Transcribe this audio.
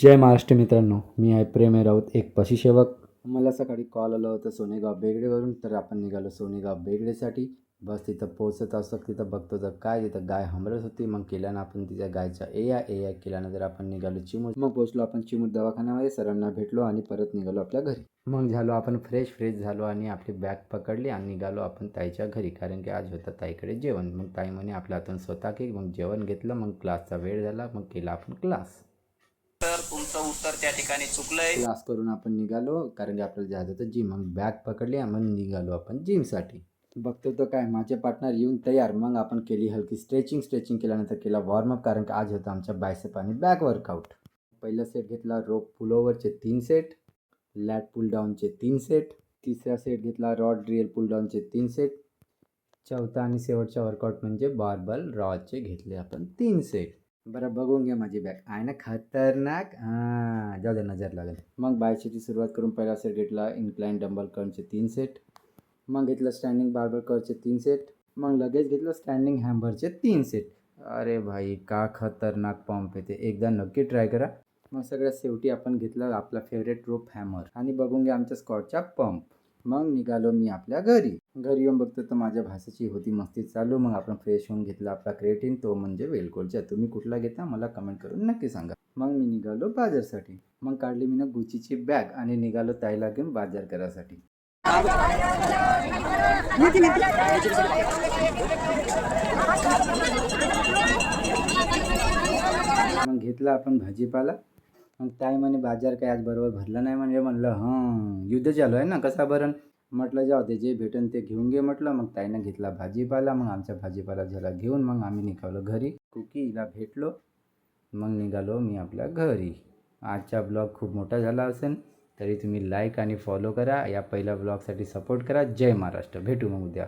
जय महाराष्ट्र मित्रांनो, मी आहे प्रेम राऊत, एक पशुसेवक. मला सकाळी कॉल आला होता सोनेगाव बेगडेवरून. तर आपण निघालो सोनेगाव बेगडेसाठी. बस तिथं पोहोचत असतो, तिथं बघतो तर काय तिथं गाय हमरत होती. मग केल्यानं आपण तिच्या गायच्या ए केल्यानंतर आपण निघालो चिमूर. मग पोहोचलो आपण चिमूर दवाखान्यामध्ये, सरांना भेटलो आणि परत निघालो आपल्या घरी. मग झालो आपण फ्रेश झालो आणि आपली बॅग पकडली आणि निघालो आपण ताईच्या घरी, कारण की आज होतं ताईकडे जेवण. मग ताई म्हणे आपल्या हातून स्वतः की मग जेवण घेतलं. मग क्लासचा वेळ झाला, मग केला आपण क्लास. तर तुमचं उत्तर त्या ठिकाणी चुकलंय. क्लास करून आपण निघालो, कारण की आपल्याला जायचं होतं जिम. मग बॅग पकडली आणि मग निघालो आपण जिमसाठी. बघतो तर काय माझे पार्टनर येऊन तयार. मग आपण केली हलकी स्ट्रेचिंग केल्यानंतर केला वॉर्मअप, कारण की आज होतं आमच्या बायसेप आणि बॅक वर्कआउट. पहिला सेट घेतला रोप पुलओव्हरचे 3 सेट, लॅट पुलडाऊनचे 3 सेट. तिसरा सेट घेतला रॉड रियल पुलडाऊनचे 3 सेट. चौथा आणि शेवटचा वर्कआउट म्हणजे बारबल रॉचे घेतले आपण 3 सेट. बरं बघून घ्या माझी बॅग आहे ना खतरनाक. जाऊ दे नजर लागेल. मग बायसेपची सुरुवात करून पहिला सेट घेतला इन्क्लाइन डंबल कर्लचे 3 सेट. मग घेतलं स्टँडिंग बारबल कर्लचे 3 सेट. मग लगेच घेतलं स्टँडिंग हॅम्बरचे 3 सेट. अरे भाई का खतरनाक पंप येते, एकदा नक्की ट्राय करा. मग सगळ्यात शेवटी आपण घेतलं आपला फेवरेट रोप हॅमर आणि बघून घ्या आमच्या स्कॉटचा पंप. मग निघालो मी आपल्या घरी येऊन बघतो तर माझ्या भाषेची होती मस्ती चालू. मग आपण फ्रेश होऊन घेतला आपला क्रिएटिन, तो म्हणजे वेलकोलचा. तुम्ही कुठला घेता मला कमेंट करून नक्की सांगा. मग मी निघालो बाजारसाठी. मग काढली मी ना गुचीची बॅग आणि निघालो ताईला घेऊन बाजार करायसाठी. मग घेतला आपण भाजीपाला. मग ताई म्हणे बाजार काय आज बरोबर भरला नाही म्हणजे. म्हणलं युद्ध चालू आहे ना, कसा भरण. म्हटलं जाऊ दे, जे भेटन ते घेऊन घे म्हटलं. मग ताईनं घेतला भाजीपाला. मग आमच्या भाजीपाला झाला घेऊन मग आम्ही निघालो घरी. कुकीला भेटलो, मग निघालो मी आपल्या घरी. आजचा ब्लॉग खूप मोठा झाला असेल, तरी तुम्ही लाईक आणि फॉलो करा. या पहिल्या ब्लॉगसाठी सपोर्ट करा. जय महाराष्ट्र. भेटू मग उद्या.